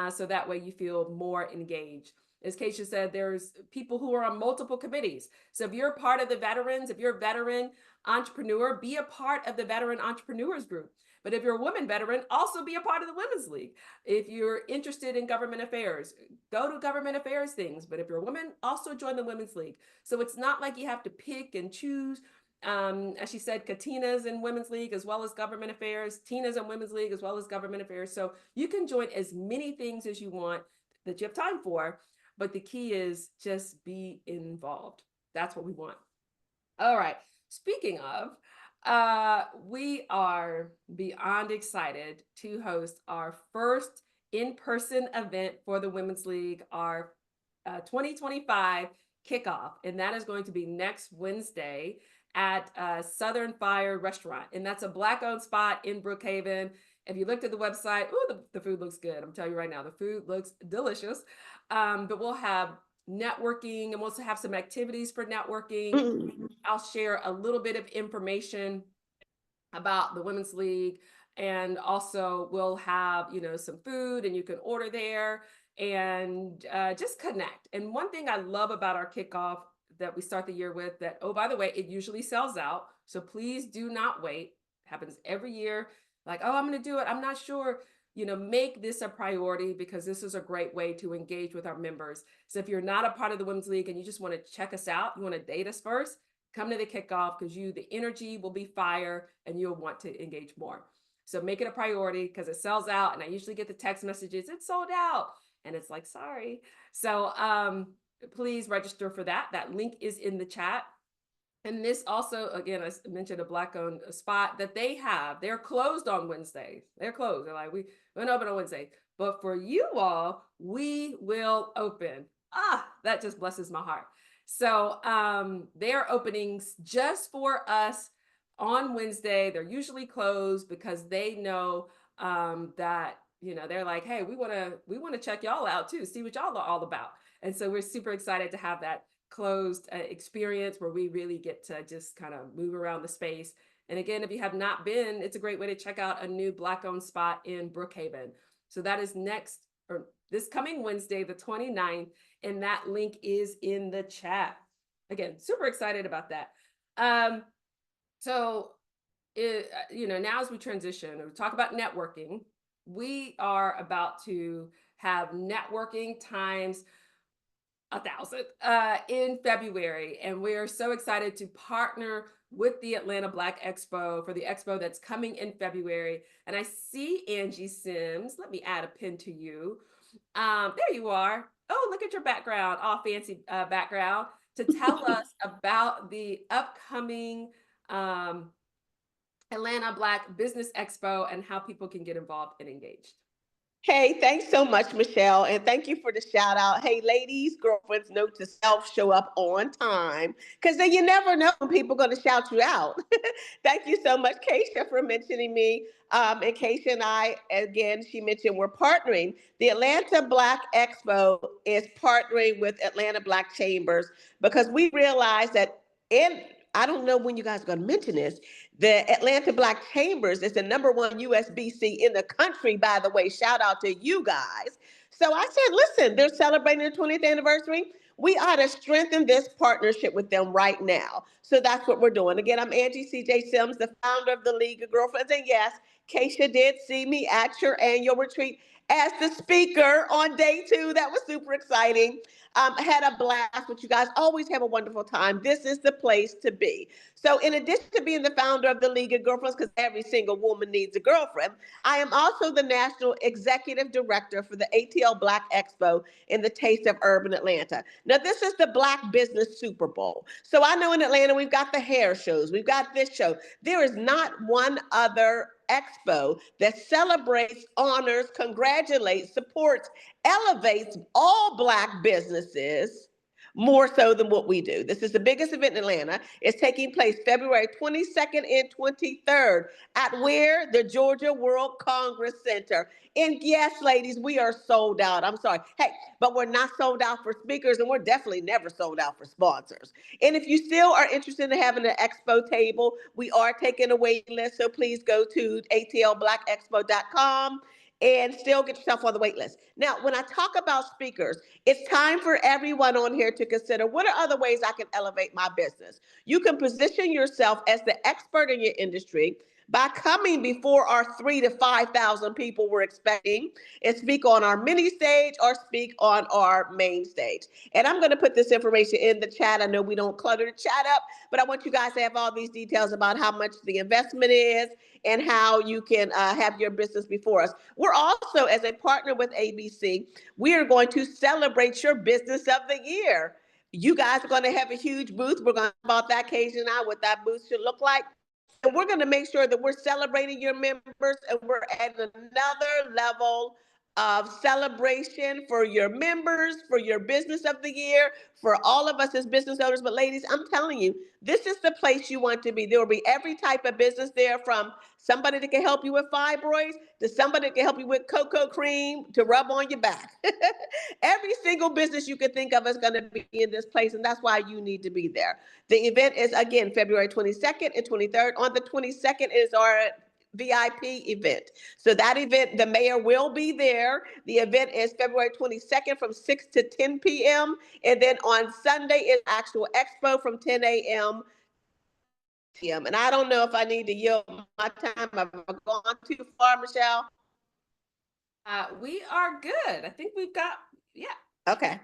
So that way you feel more engaged. As Keisha said, there's people who are on multiple committees. So if you're part of the veterans, if you're a veteran entrepreneur, be a part of the Veteran Entrepreneurs Group. But if you're a women veteran, also be a part of the Women's League. If you're interested in government affairs, go to government affairs things. But if you're a woman, also join the Women's League. So it's not like you have to pick and choose. As she said, Katina's in Women's League as well as government affairs. Tina's in Women's League as well as government affairs. So you can join as many things as you want that you have time for. But the key is just be involved. That's what we want. All right. Speaking of, we are beyond excited to host our first in-person event for the Women's League, our 2025 kickoff. And that is going to be next Wednesday at Southern Fire Restaurant. And that's a Black-owned spot in Brookhaven. If you looked at the website, oh, the food looks good. I'm telling you right now, the food looks delicious. But we'll have networking, and we'll also have some activities for networking. I'll share a little bit of information about the Women's League, and also we'll have, you know, some food, and you can order there and just connect. And one thing I love about our kickoff that we start the year with, that, oh, by the way, it usually sells out. So please do not wait. It happens every year. Like, oh, I'm going to do it, I'm not sure. You know, make this a priority, because this is a great way to engage with our members. So if you're not a part of the Women's League and you just want to check us out, you want to date us first, come to the kickoff, because the energy will be fire and you'll want to engage more. So make it a priority, because it sells out. And I usually get the text messages, it's sold out. And it's like, sorry. So please register for that. That link is in the chat. And this also, again, I mentioned a Black-owned spot that they have. They're closed on Wednesdays. They're closed. They're like, we don't open on Wednesday. But for you all, we will open. That just blesses my heart. So they're openings just for us on Wednesday. They're usually closed because they know that, you know, they're like, hey, we want to check y'all out too, see what y'all are all about. And so we're super excited to have that closed experience where we really get to just kind of move around the space. And again, if you have not been, it's a great way to check out a new Black-owned spot in Brookhaven. So that is this coming Wednesday, the 29th, and that link is in the chat. Again, super excited about that. You know, now as we transition and talk about networking, we are about to have networking times 1,000 in February. And we're so excited to partner with the Atlanta Black Expo for the expo that's coming in February. And I see Angie Sims. Let me add a pin to you. There you are. Oh, look at your background, all fancy background, to tell us about the upcoming Atlanta Black Business Expo and how people can get involved and engaged. Hey, thanks so much, Michelle. And thank you for the shout out. Hey, ladies, girlfriends, note to self, show up on time, because then you never know when people are going to shout you out. Thank you so much, Keisha, for mentioning me. And Keisha and I, again, she mentioned we're partnering. The Atlanta Black Expo is partnering with Atlanta Black Chambers, because we realize that I don't know when you guys are going to mention this, the Atlanta Black Chambers is the #1 USBC in the country, by the way. Shout out to you guys. So I said, listen, they're celebrating their 20th anniversary. We ought to strengthen this partnership with them right now. So that's what we're doing. Again, I'm Angie C.J. Sims, the founder of the League of Girlfriends. And yes, Keisha did see me at your annual retreat as the speaker on day 2. That was super exciting. I had a blast with you guys. Always have a wonderful time. This is the place to be. So in addition to being the founder of the League of Girlfriends, because every single woman needs a girlfriend, I am also the National Executive Director for the ATL Black Expo in the Taste of Urban Atlanta. Now, this is the Black Business Super Bowl. So I know in Atlanta, we've got the hair shows. We've got this show. There is not one other expo that celebrates, honors, congratulates, supports, elevates all Black businesses more so than what we do. This is the biggest event in Atlanta. It's taking place February 22nd and 23rd at where? The Georgia World Congress Center. And yes, ladies, we are sold out. I'm sorry. Hey, but we're not sold out for speakers, and we're definitely never sold out for sponsors. And if you still are interested in having an expo table, we are taking a waiting list. So please go to atlblackexpo.com and still get yourself on the wait list. Now, when I talk about speakers, it's time for everyone on here to consider, what are other ways I can elevate my business? You can position yourself as the expert in your industry by coming before our 3,000 to 5,000 people we're expecting, and speak on our mini stage or speak on our main stage. And I'm going to put this information in the chat. I know we don't clutter the chat up, but I want you guys to have all these details about how much the investment is and how you can have your business before us. We're also, as a partner with ABC, we are going to celebrate your business of the year. You guys are going to have a huge booth. We're going to talk about that occasion now, what that booth should look like. And we're going to make sure that we're celebrating your members, and we're at another level of celebration for your members, for your business of the year, for all of us as business owners. But ladies, I'm telling you, this is the place you want to be. There will be every type of business there, from somebody that can help you with fibroids to somebody that can help you with cocoa cream to rub on your back. Every single business you can think of is going to be in this place, and that's why you need to be there. The event is, again, February 22nd and 23rd. On the 22nd is our VIP event. So that event, the mayor will be there. The event is February 22nd from 6 to 10 p.m. And then on Sunday is actual expo from 10 a.m. p.m. And I don't know if I need to yield my time. Have I gone too far, Michelle? We are good. I think we've got, yeah. Okay.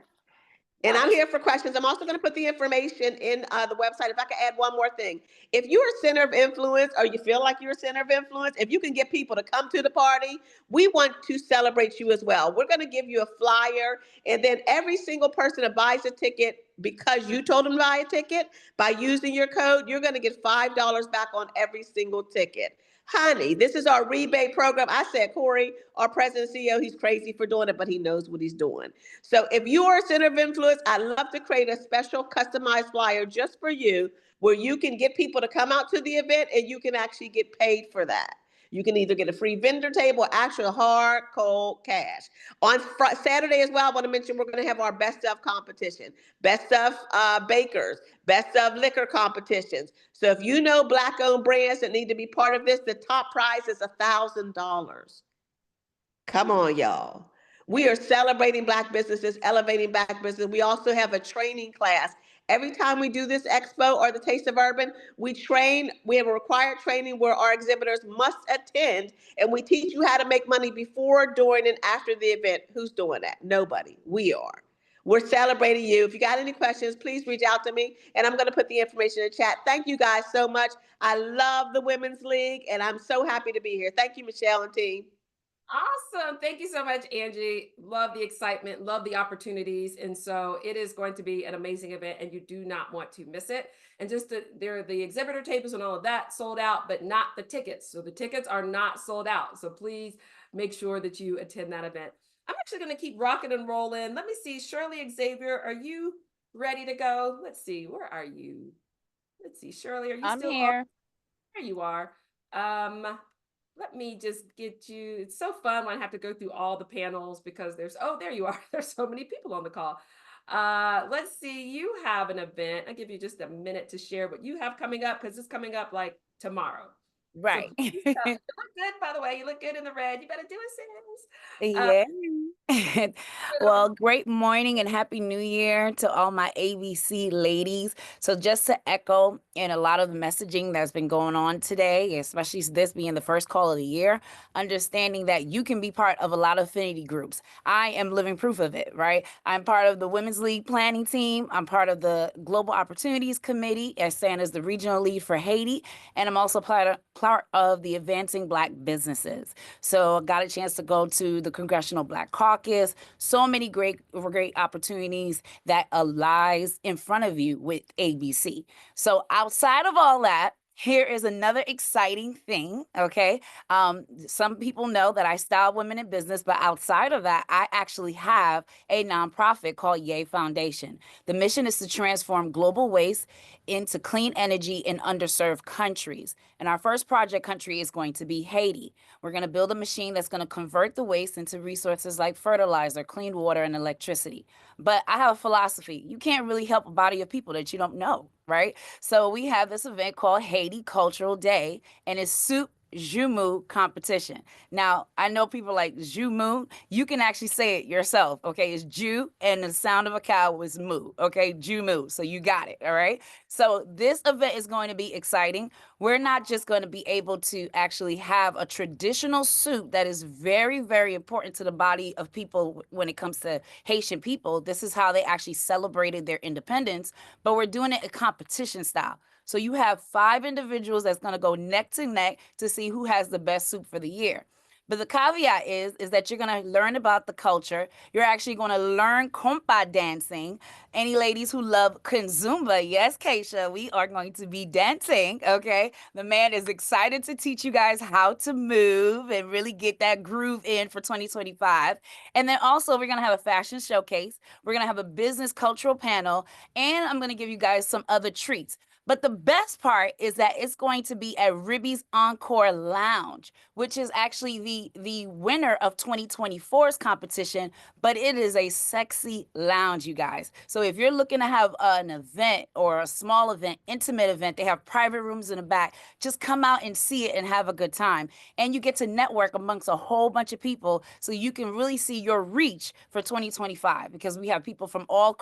And I'm here for questions. I'm also going to put the information in the website. If I could add one more thing. If you're a center of influence, or you feel like you're a center of influence, if you can get people to come to the party, we want to celebrate you as well. We're going to give you a flyer, and then every single person that buys a ticket, because you told them to buy a ticket, by using your code, you're going to get $5 back on every single ticket. Honey, this is our rebate program. I said, Corey, our president and CEO, he's crazy for doing it, but he knows what he's doing. So if you are a center of influence, I'd love to create a special customized flyer just for you, where you can get people to come out to the event and you can actually get paid for that. You can either get a free vendor table or actual hard, cold cash. On Saturday as well, I want to mention we're going to have our best of competition, best of bakers, best of liquor competitions. So if you know Black-owned brands that need to be part of this, the top prize is $1,000. Come on, y'all. We are celebrating Black businesses, elevating Black business. We also have a training class. Every time we do this expo or the Taste of Urban, we train. We have a required training where our exhibitors must attend, and we teach you how to make money before, during, and after the event. Who's doing that? Nobody. We are. We're celebrating you. If you got any questions, please reach out to me, and I'm going to put the information in the chat. Thank you guys so much. I love the Women's League, and I'm so happy to be here. Thank you, Michelle and team. Awesome. Thank you so much, Angie. Love the excitement, love the opportunities. And so it is going to be an amazing event, and you do not want to miss it. And there are the exhibitor tables and all of that sold out, but not the tickets. So the tickets are not sold out. So please make sure that you attend that event. I'm actually going to keep rocking and rolling. Let me see. Shirley Xavier, are you ready to go? Let's see. Where are you? Let's see. Shirley, are you still here? There you are. Let me just get you. It's so fun when I have to go through all the panels because oh, there you are. There's so many people on the call. Let's see. You have an event. I'll give you just a minute to share what you have coming up, because it's coming up like tomorrow. Right. So, you look good, by the way. You look good in the red. You better do it, sis. Yeah. Well, great morning and happy new year to all my ABC ladies. So just to echo in a lot of the messaging that's been going on today, especially this being the first call of the year, understanding that you can be part of a lot of affinity groups. I am living proof of it, right? I'm part of the Women's League planning team. I'm part of the Global Opportunities Committee, as as the regional lead for Haiti. And I'm also part of the Advancing Black Businesses. So I got a chance to go to the Congressional Black Caucus. So many great opportunities that lies in front of you with ABC. So outside of all that, here is another exciting thing, okay? Some people know that I style women in business, but outside of that, I actually have a nonprofit called Yay Foundation. The mission is to transform global waste into clean energy in underserved countries. And our first project country is going to be Haiti. We're going to build a machine that's going to convert the waste into resources like fertilizer, clean water, and electricity. But I have a philosophy. You can't really help a body of people that you don't know, right? So we have this event called Haiti Cultural Day, and it's soup Jumu competition. Now, I know people like Jumu. You can actually say it yourself, okay? It's Ju, and the sound of a cow was moo, okay? Jumu. So you got it, all right? So this event is going to be exciting. We're not just going to be able to actually have a traditional soup that is very, very important to the body of people when it comes to Haitian people. This is how they actually celebrated their independence, but we're doing it a competition style. So you have 5 individuals that's going to go neck to neck to see who has the best soup for the year. But the caveat is that you're going to learn about the culture. You're actually going to learn compa dancing. Any ladies who love Zumba, yes, Keisha, we are going to be dancing, okay? The man is excited to teach you guys how to move and really get that groove in for 2025. And then also, we're going to have a fashion showcase. We're going to have a business cultural panel, and I'm going to give you guys some other treats. But the best part is that it's going to be at Ribby's Encore Lounge, which is actually the winner of 2024's competition, but it is a sexy lounge, you guys. So if you're looking to have an event or a small event, intimate event, they have private rooms in the back, just come out and see it and have a good time. And you get to network amongst a whole bunch of people so you can really see your reach for 2025, because we have people from all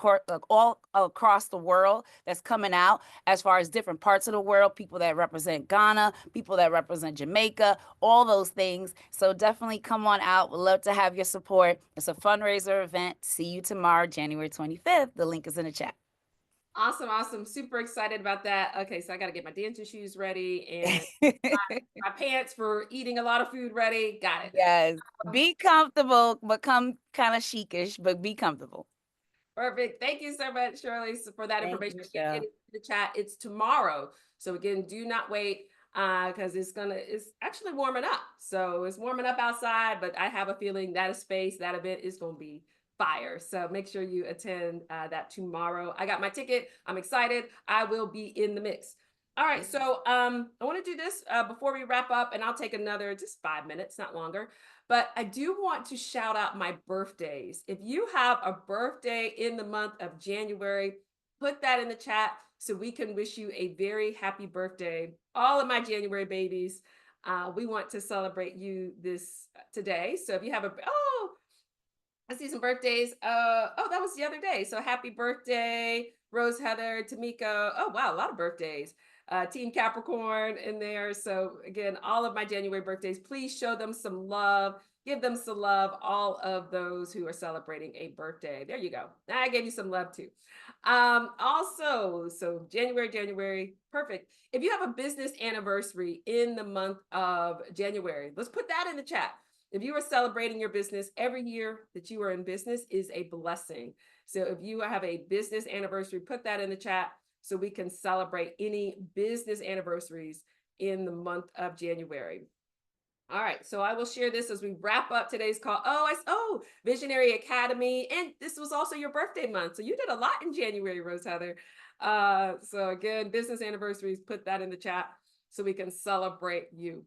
across the world that's coming out, as far as different parts of the world, people that represent Ghana, people that represent Jamaica, all those things. So definitely come on out. We'd love to have your support. It's a fundraiser event. See you tomorrow, January 25th. The link is in the chat. Awesome, awesome. Super excited about that. Okay, so I got to get my dancing shoes ready and my pants for eating a lot of food ready. Got it. Yes. Be comfortable, become kind of chicish, but be comfortable. Perfect. Thank you so much, Shirley, for that Thank you, information. Michelle. Get it in the chat. It's tomorrow. So again, do not wait because it's actually warming up. So it's warming up outside, but I have a feeling that space, that event is going to be fire. So make sure you attend that tomorrow. I got my ticket. I'm excited. I will be in the mix. All right. So I want to do this before we wrap up, and I'll take another just 5 minutes, not longer. But I do want to shout out my birthdays. If you have a birthday in the month of January, put that in the chat so we can wish you a very happy birthday. All of my January babies, we want to celebrate you today. So if you have I see some birthdays. That was the other day. So happy birthday, Rose Heather, Tamika. Oh, wow, a lot of birthdays. Team Capricorn in there. So again, all of my January birthdays, please show them some love. Give them some love, all of those who are celebrating a birthday. There you go. I gave you some love too. So January, perfect. If you have a business anniversary in the month of January, let's put that in the chat. If you are celebrating your business, every year that you are in business is a blessing. So if you have a business anniversary, put that in the chat so we can celebrate any business anniversaries in the month of January. All right, so I will share this as we wrap up today's call. Visionary Academy. And this was also your birthday month. So you did a lot in January, Rose Heather. So again, business anniversaries, put that in the chat so we can celebrate you.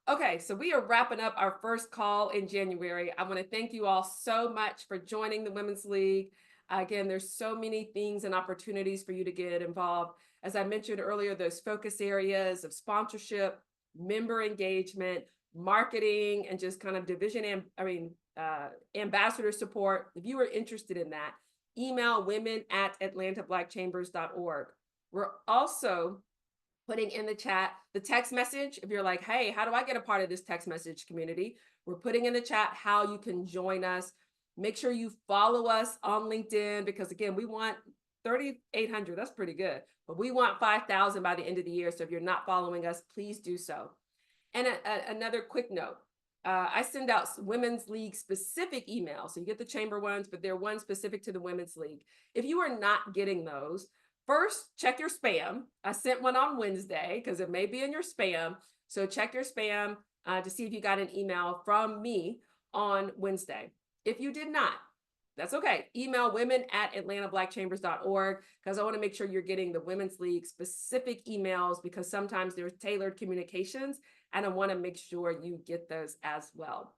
Okay, so we are wrapping up our first call in January. I want to thank you all so much for joining the Women's League. Again, there's so many things and opportunities for you to get involved. As I mentioned earlier, those focus areas of sponsorship, member engagement, marketing, and just kind of ambassador support. If you are interested in that, email women@atlantablackchambers.org. We're also putting in the chat the text message. If you're like, hey, how do I get a part of this text message community? We're putting in the chat how you can join us. Make sure you follow us on LinkedIn, because again, we want 3,800. That's pretty good. But we want 5,000 by the end of the year. So if you're not following us, please do so. And another quick note. I send out Women's League specific emails. So you get the chamber ones, but they're one specific to the Women's League. If you are not getting those, first, check your spam. I sent one on Wednesday because it may be in your spam. So check your spam to see if you got an email from me on Wednesday. If you did not, that's okay. Email women@atlantablackchambers.org, because I want to make sure you're getting the Women's League specific emails, because sometimes there's tailored communications, and I want to make sure you get those as well.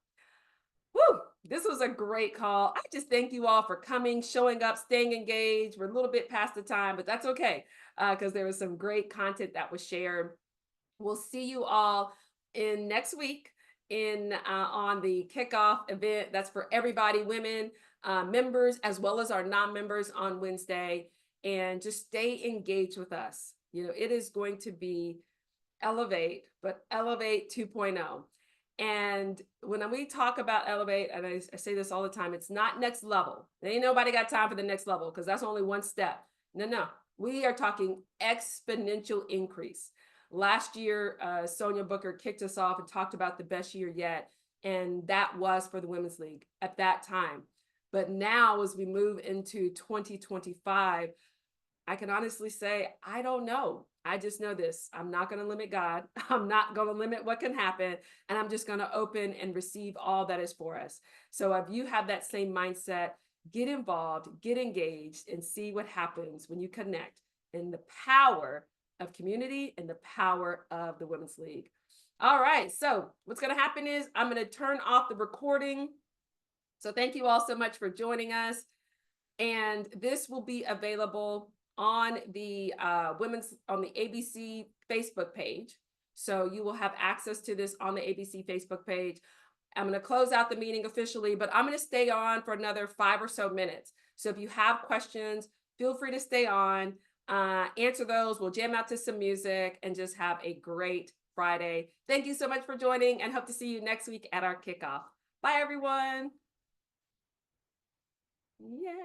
Woo! This was a great call. I just thank you all for coming, showing up, staying engaged. We're a little bit past the time, but that's okay, because there was some great content that was shared. We'll see you all in next week on the kickoff event. That's for everybody, women, members, as well as our non-members on Wednesday. And just stay engaged with us. It is going to be Elevate, but Elevate 2.0. And when we talk about Elevate, and I say this all the time, it's not next level. Ain't nobody got time for the next level, because that's only one step. No. We are talking exponential increase. Last year, Sonia Booker kicked us off and talked about the best year yet. And that was for the Women's League at that time. But now, as we move into 2025, I can honestly say, I don't know. I just know this. I'm not going to limit God. I'm not going to limit what can happen. And I'm just going to open and receive all that is for us. So if you have that same mindset, get involved, get engaged, and see what happens when you connect in the power of community and the power of the Women's League. All right. So what's going to happen is I'm going to turn off the recording. So thank you all so much for joining us. And this will be available on the ABC Facebook page. So you will have access to this on the ABC Facebook page. I'm going to close out the meeting officially, but I'm going to stay on for another 5 or so minutes. So if you have questions, feel free to stay on, answer those. We'll jam out to some music and just have a great Friday. Thank you so much for joining, and hope to see you next week at our kickoff. Bye, everyone. Yeah.